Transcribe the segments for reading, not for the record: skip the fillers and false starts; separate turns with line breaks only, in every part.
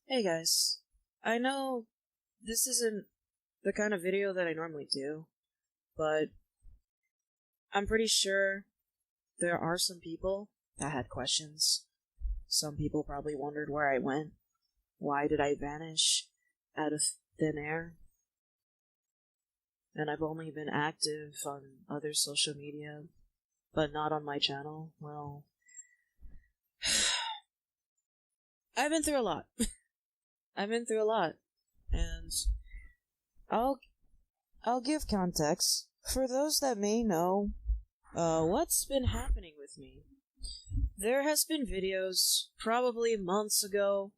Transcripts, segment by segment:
Hey guys, I know this isn't the kind of video that I normally do, but I'm pretty sure there are some people that had questions. Some people probably wondered where I went. Why did I vanish out of thin air? And I've only been active on other social media, but not on my channel. Well, I've been through a lot. And I'll give context for those that may know what's been happening with me. There has been videos probably months ago,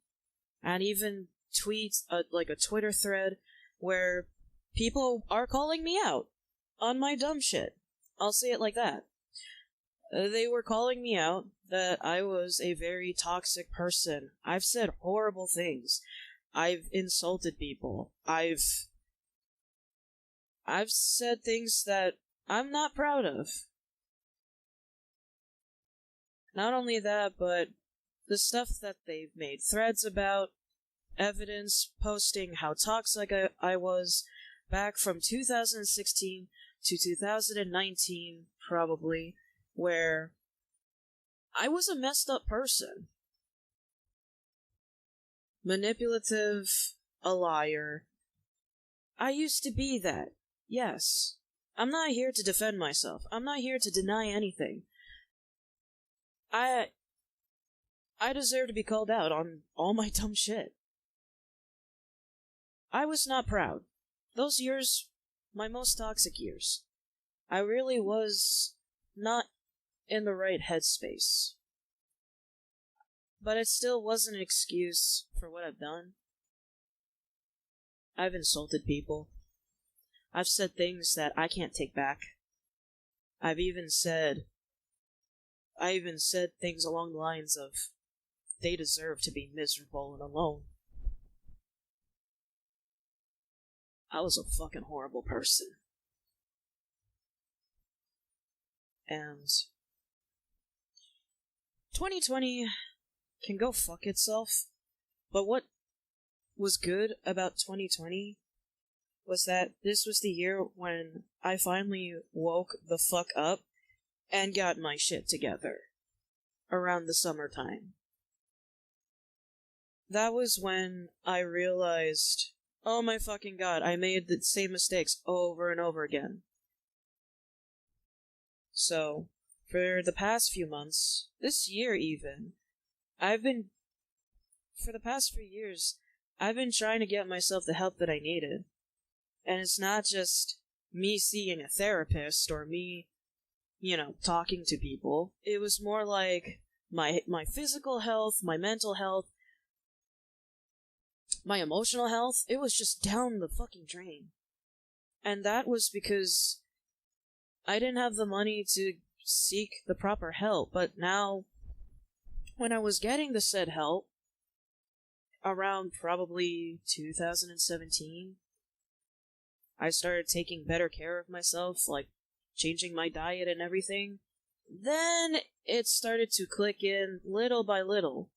and even tweets, like a Twitter thread, where people are calling me out on my dumb shit. I'll say it like that. They were calling me out that I was a very toxic person. I've said horrible things. I've insulted people. I've said things that I'm not proud of. Not only that, but the stuff that they've made threads about, evidence posting how toxic I was back from 2016 to 2019, probably, where I was a messed up person. Manipulative, a liar. I used to be that, yes. I'm not here to defend myself. I'm not here to deny anything. I deserve to be called out on all my dumb shit. I was not proud. Those years, my most toxic years. I really was not in the right headspace. But it still wasn't an excuse for what I've done. I've insulted people. I've said things that I can't take back. I even said things along the lines of, they deserve to be miserable and alone. I was a fucking horrible person. And 2020 can go fuck itself, but what was good about 2020 was that this was the year when I finally woke the fuck up and got my shit together. Around the summertime. That was when I realized, oh my fucking god, I made the same mistakes over and over again. So, for the past few months, this year even, for the past few years, I've been trying to get myself the help that I needed. And it's not just me seeing a therapist or me, talking to people. It was more like my physical health, my mental health, my emotional health, it was just down the fucking drain. And that was because I didn't have the money to seek the proper help, but now, when I was getting the said help, around probably 2017, I started taking better care of myself, like changing my diet and everything. Then it started to click in little by little.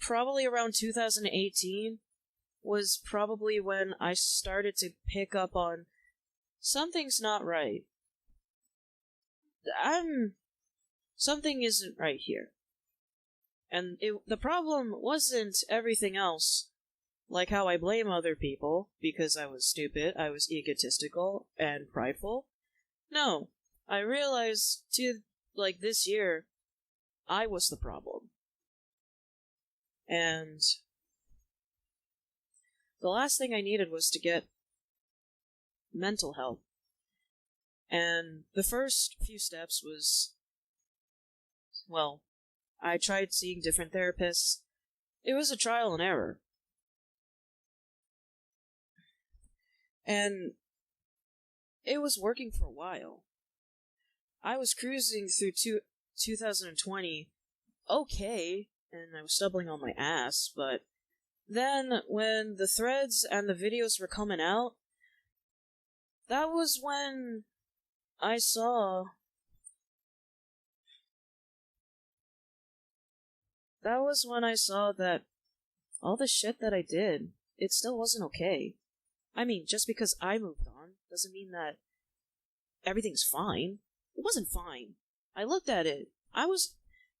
Probably around 2018 was probably when I started to pick up on something's not right. Something isn't right here. And the problem wasn't everything else, like how I blame other people because I was stupid, I was egotistical, and prideful. No, I realized this year, I was the problem. And the last thing I needed was to get mental help. And the first few steps was, I tried seeing different therapists. It was a trial and error. And it was working for a while. I was cruising through 2020 okay, and I was stumbling on my ass, but then when the threads and the videos were coming out, that was when I saw that was when I saw that all the shit that I did, it still wasn't okay. I mean, just because I moved on doesn't mean that everything's fine. It wasn't fine. I looked at it.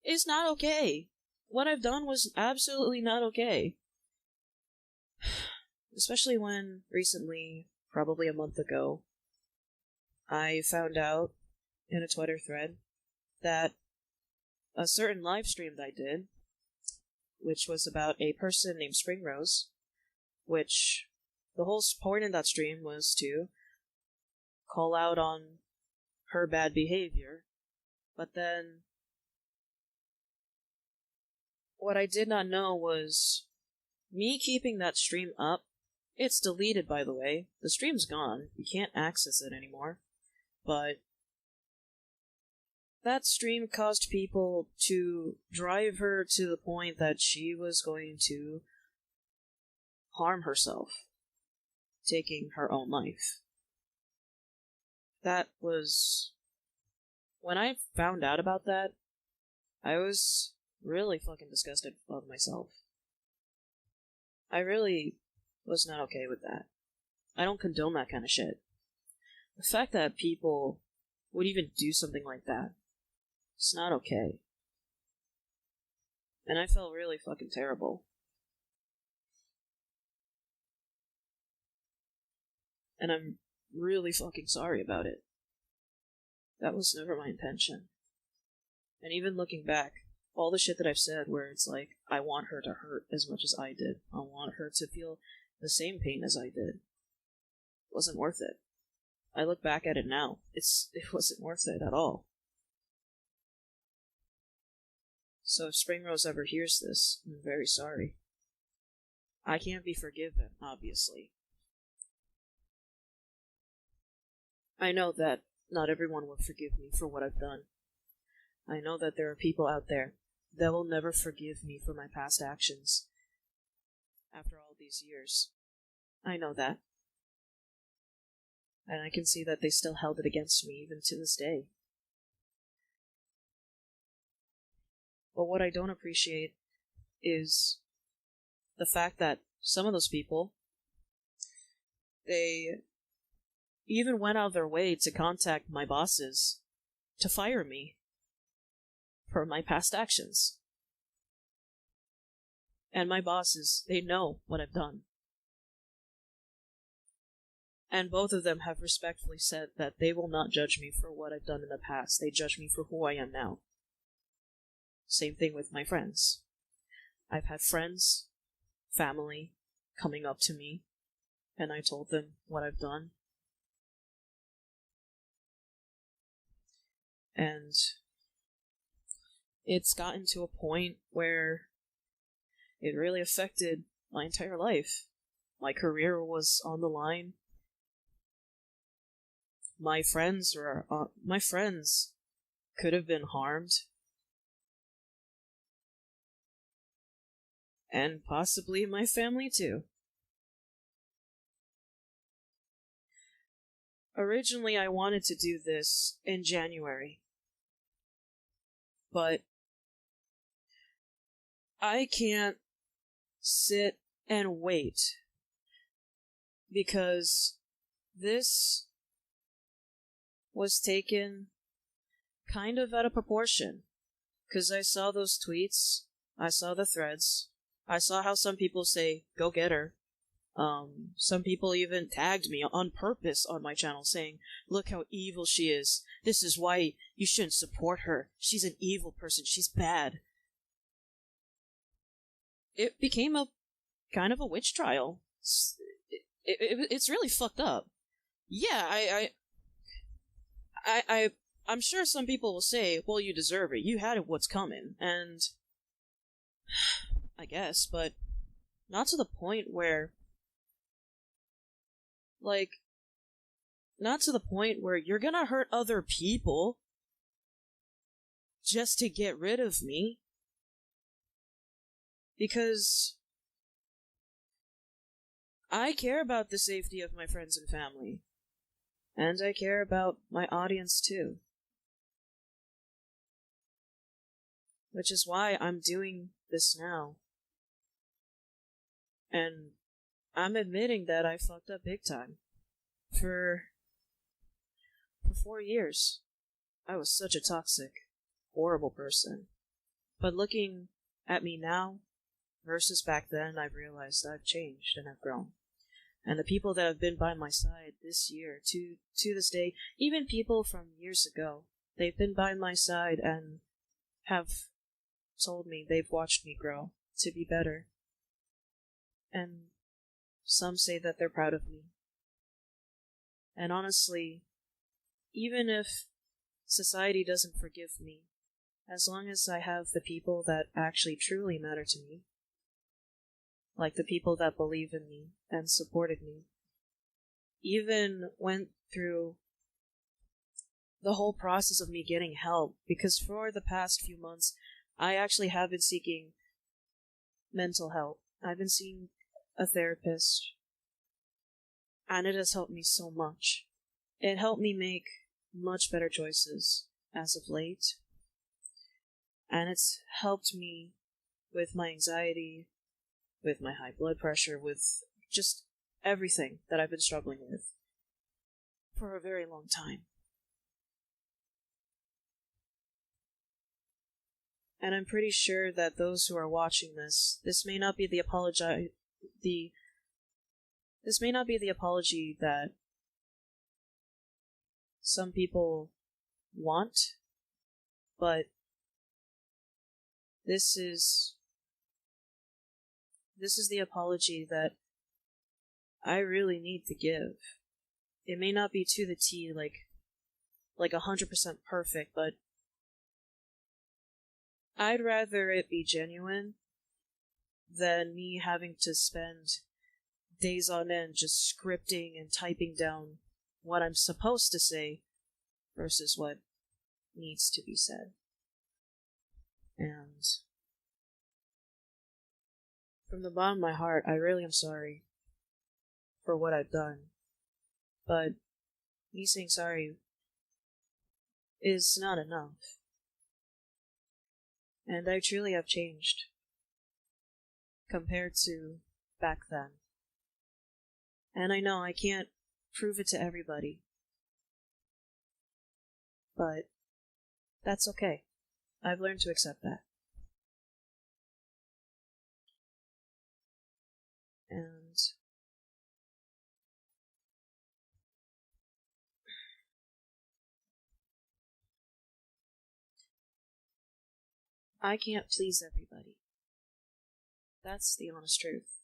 It's not okay. What I've done was absolutely not okay. Especially when recently, probably a month ago, I found out in a Twitter thread that a certain live stream that I did, which was about a person named Springrose, which the whole point in that stream was to call out on her bad behavior, but then what I did not know was me keeping that stream up. It's deleted, by the way. The stream's gone. You can't access it anymore. But that stream caused people to drive her to the point that she was going to harm herself, taking her own life. That was... When I found out about that, I was really fucking disgusted of myself. I really was not okay with that. I don't condone that kind of shit. The fact that people would even do something like that, it's not okay. And I felt really fucking terrible. And I'm really fucking sorry about it. That was never my intention. And even looking back, all the shit that I've said where it's like, I want her to hurt as much as I did. I want her to feel the same pain as I did. It wasn't worth it. I look back at it now. It wasn't worth it at all. So if Springrose ever hears this, I'm very sorry. I can't be forgiven, obviously. I know that not everyone will forgive me for what I've done. I know that there are people out there that will never forgive me for my past actions. After all these years. I know that. And I can see that they still held it against me even to this day. But what I don't appreciate is the fact that some of those people, they even went out of their way to contact my bosses to fire me for my past actions. And my bosses, they know what I've done. And both of them have respectfully said that they will not judge me for what I've done in the past. They judge me for who I am now. Same thing with my friends. I've had friends, family, coming up to me, and I told them what I've done. And it's gotten to a point where it really affected my entire life. My career was on the line. My friends could have been harmed. And possibly my family too. Originally, I wanted to do this in January. But I can't sit and wait because this was taken kind of out of proportion. Because I saw those tweets, I saw the threads, I saw how some people say, go get her. Some people even tagged me on purpose on my channel saying, look how evil she is. This is why you shouldn't support her. She's an evil person. She's bad. It became a kind of a witch trial. It's really fucked up. Yeah, I'm sure some people will say, well, you deserve it. You had what's coming. And I guess, but not to the point where not to the point where you're gonna hurt other people just to get rid of me. Because I care about the safety of my friends and family. And I care about my audience too. which is why I'm doing this now. And I'm admitting that I fucked up big time. For 4 years, I was such a toxic, horrible person. But looking at me now versus back then, I've realized I've changed and I've grown. And the people that have been by my side this year, to this day, even people from years ago, they've been by my side and have told me they've watched me grow to be better. And some say that they're proud of me. And honestly, even if society doesn't forgive me, as long as I have the people that actually truly matter to me, like the people that believe in me and supported me, even went through the whole process of me getting help, because for the past few months, I actually have been seeking mental help. I've been seeing a therapist, and it has helped me so much. It helped me make much better choices as of late, and it's helped me with my anxiety, with my high blood pressure, with just everything that I've been struggling with for a very long time. And I'm pretty sure that those who are watching this may not be the apology that some people want, but this is the apology that I really need to give. It may not be to the T, like 100% perfect, but I'd rather it be genuine than me having to spend days on end just scripting and typing down what I'm supposed to say versus what needs to be said. And from the bottom of my heart, I really am sorry for what I've done. But me saying sorry is not enough. And I truly have changed compared to back then. And I know I can't prove it to everybody, but that's okay. I've learned to accept that. And I can't please everybody. That's the honest truth.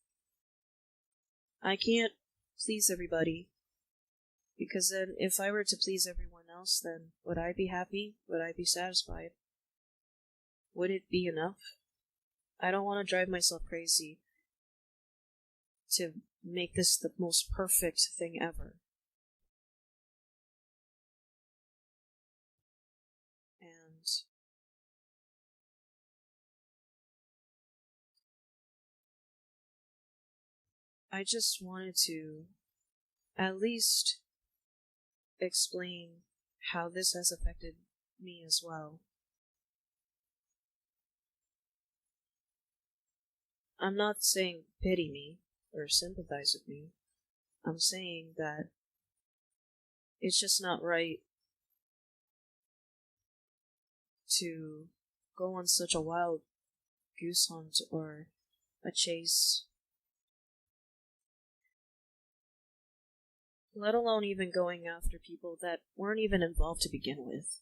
I can't please everybody, because then if I were to please everyone else, then would I be happy? Would I be satisfied? Would it be enough? I don't want to drive myself crazy to make this the most perfect thing ever. And I just wanted to at least explain how this has affected me as well. I'm not saying pity me or sympathize with me. I'm saying that it's just not right to go on such a wild goose hunt or a chase, let alone even going after people that weren't even involved to begin with.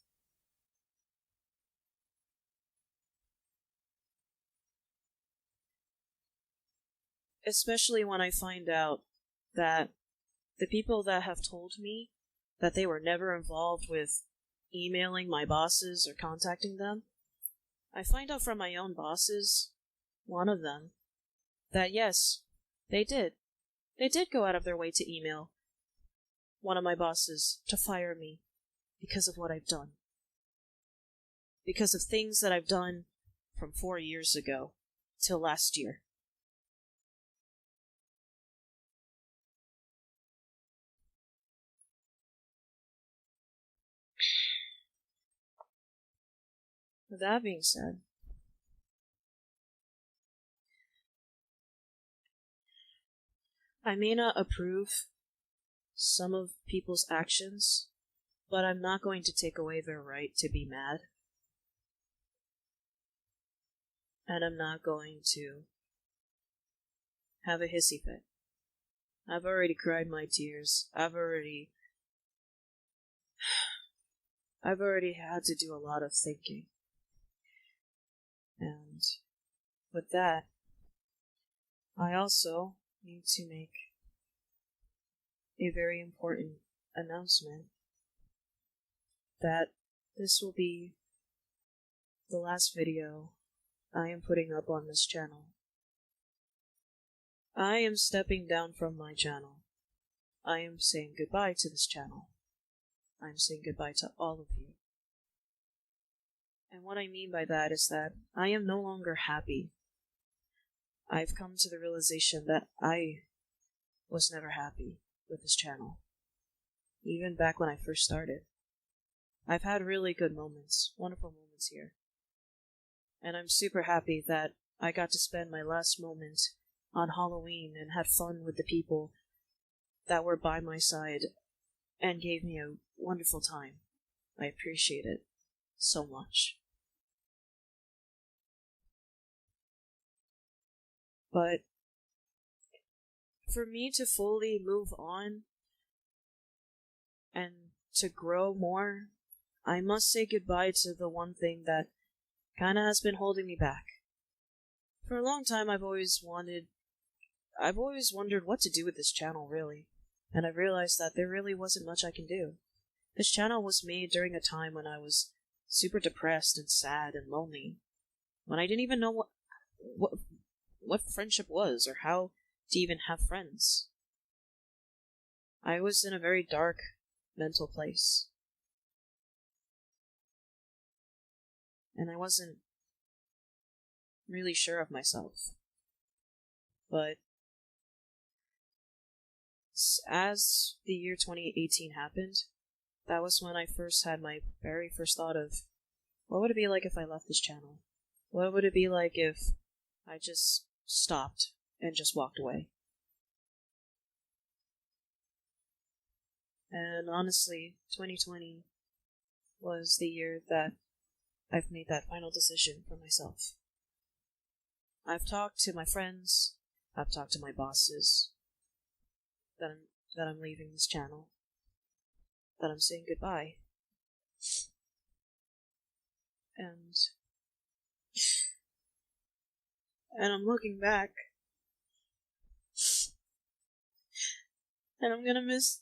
Especially when I find out that the people that have told me that they were never involved with emailing my bosses or contacting them, I find out from my own bosses, one of them, that yes, they did. They did go out of their way to email one of my bosses to fire me because of what I've done. Because of things that I've done from 4 years ago till last year. With that being said, I may not approve some of people's actions, but I'm not going to take away their right to be mad. And I'm not going to have a hissy fit. I've already cried my tears. I've already had to do a lot of thinking. And with that, I also need to make a very important announcement that this will be the last video I am putting up on this channel. I am stepping down from my channel. I am saying goodbye to this channel. I am saying goodbye to all of you. And what I mean by that is that I am no longer happy. I've come to the realization that I was never happy with this channel. Even back when I first started. I've had really good moments, wonderful moments here. And I'm super happy that I got to spend my last moment on Halloween and had fun with the people that were by my side and gave me a wonderful time. I appreciate it so much. But for me to fully move on and to grow more, I must say goodbye to the one thing that kinda has been holding me back. For a long time I've always wondered what to do with this channel, really. And I realized that there really wasn't much I can do. This channel was made during a time when I was super depressed and sad and lonely. When I didn't even know what friendship was or how to even have friends. I was in a very dark mental place. And I wasn't really sure of myself. But as the year 2018 happened, that was when I first had my very first thought of, what would it be like if I left this channel? What would it be like if I just stopped and just walked away? And honestly, 2020 was the year that I've made that final decision for myself. I've talked to my friends, I've talked to my bosses, that I'm leaving this channel, that I'm saying goodbye. And I'm looking back, and I'm gonna miss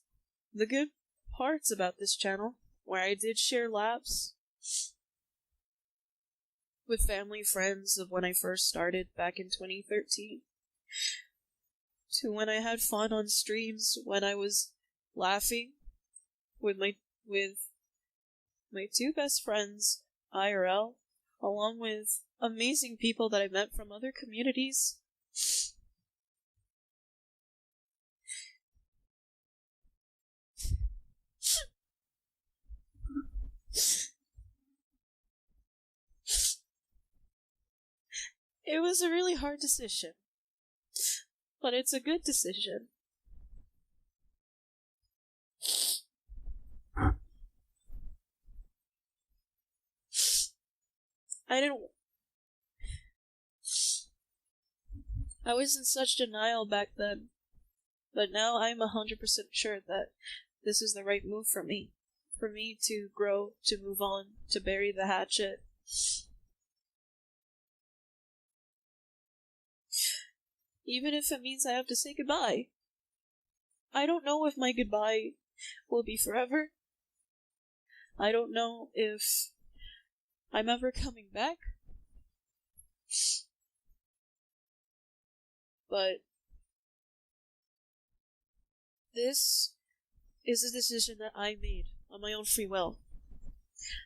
the good parts about this channel, where I did share laps with family friends of when I first started back in 2013, to when I had fun on streams, when I was laughing with my two best friends, IRL, along with amazing people that I met from other communities. It was a really hard decision, but it's a good decision. I was in such denial back then, but now I'm 100% sure that this is the right move for me to grow, to move on, to bury the hatchet. Even if it means I have to say goodbye. I don't know if my goodbye will be forever. I don't know if I'm ever coming back. But this is a decision that I made on my own free will.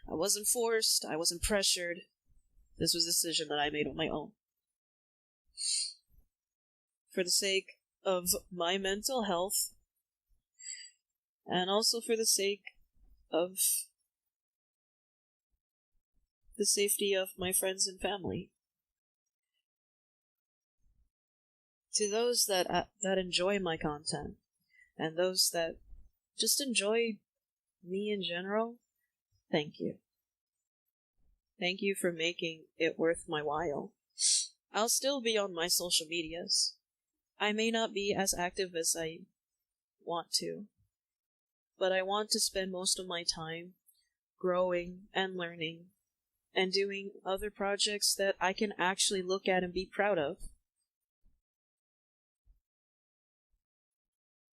I wasn't forced, I wasn't pressured. This was a decision that I made on my own. For the sake of my mental health, and also for the sake of the safety of my friends and family. to those that enjoy my content, and those that just enjoy me in general, thank you. Thank you for making it worth my while. I'll still be on my social medias. I may not be as active as I want to, but I want to spend most of my time growing and learning and doing other projects that I can actually look at and be proud of.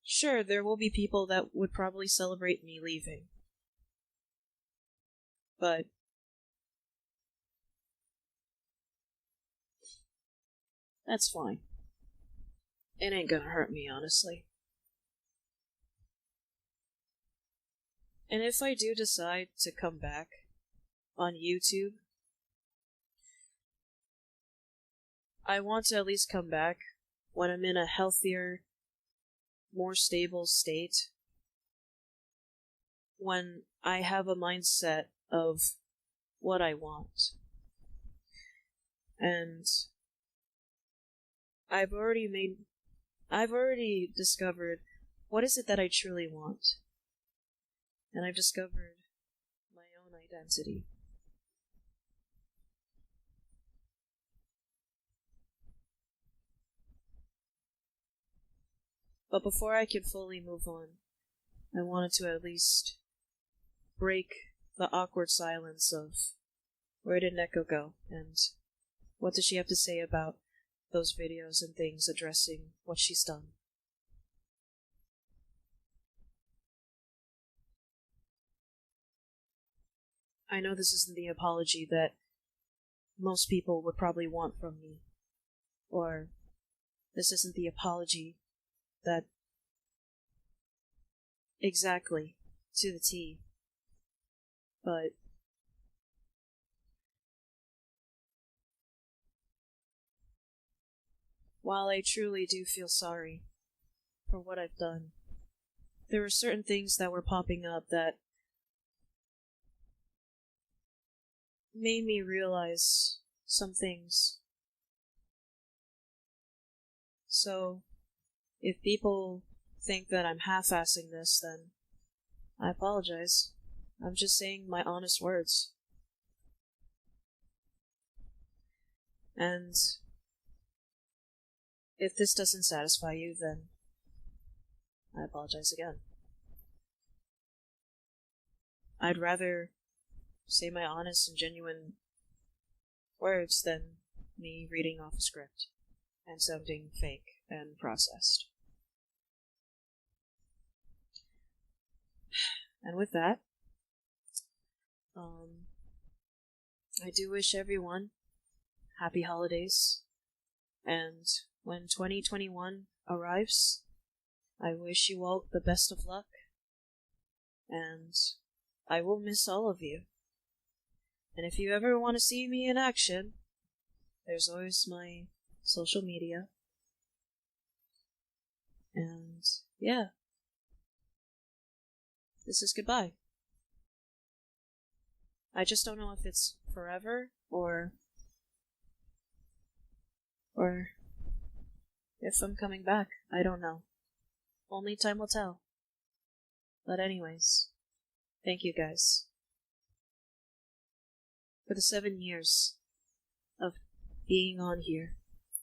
Sure, there will be people that would probably celebrate me leaving, but that's fine. It ain't gonna hurt me, honestly. And if I do decide to come back on YouTube, I want to at least come back when I'm in a healthier, more stable state, when I have a mindset of what I want. And I've already discovered what is it that I truly want. And I've discovered my own identity. But before I could fully move on, I wanted to at least break the awkward silence of where did Neko go, and what does she have to say about those videos and things addressing what she's done. I know this isn't the apology that most people would probably want from me, or this isn't the apology that exactly to the T, but while I truly do feel sorry for what I've done, there were certain things that were popping up that made me realize some things. So, if people think that I'm half-assing this, then I apologize. I'm just saying my honest words. And if this doesn't satisfy you, then I apologize again. I'd rather say my honest and genuine words than me reading off a script and sounding fake and processed. And with that, I do wish everyone happy holidays, and when 2021 arrives, I wish you all the best of luck, and I will miss all of you. And if you ever want to see me in action, there's always my social media. And yeah, this is goodbye. I just don't know if it's forever or if I'm coming back. I don't know. Only time will tell. But anyways, thank you guys for the 7 years of being on here.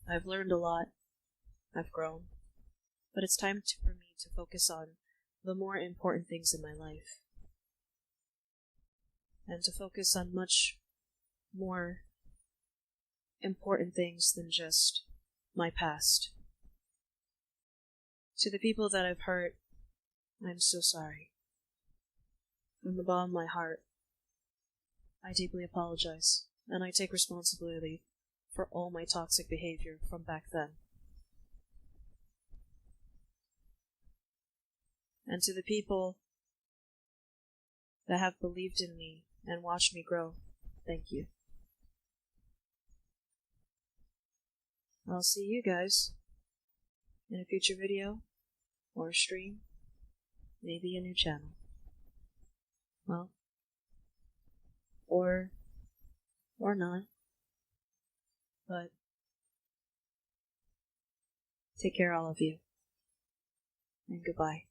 I've learned a lot. I've grown. But it's time for me to focus on the more important things in my life. And to focus on much more important things than just my past. To the people that I've hurt, I'm so sorry. From the bottom of my heart, I deeply apologize, and I take responsibility for all my toxic behavior from back then. And to the people that have believed in me and watched me grow, thank you. I'll see you guys in a future video, or a stream, maybe a new channel. Well, or not, but Take care, all of you. And goodbye.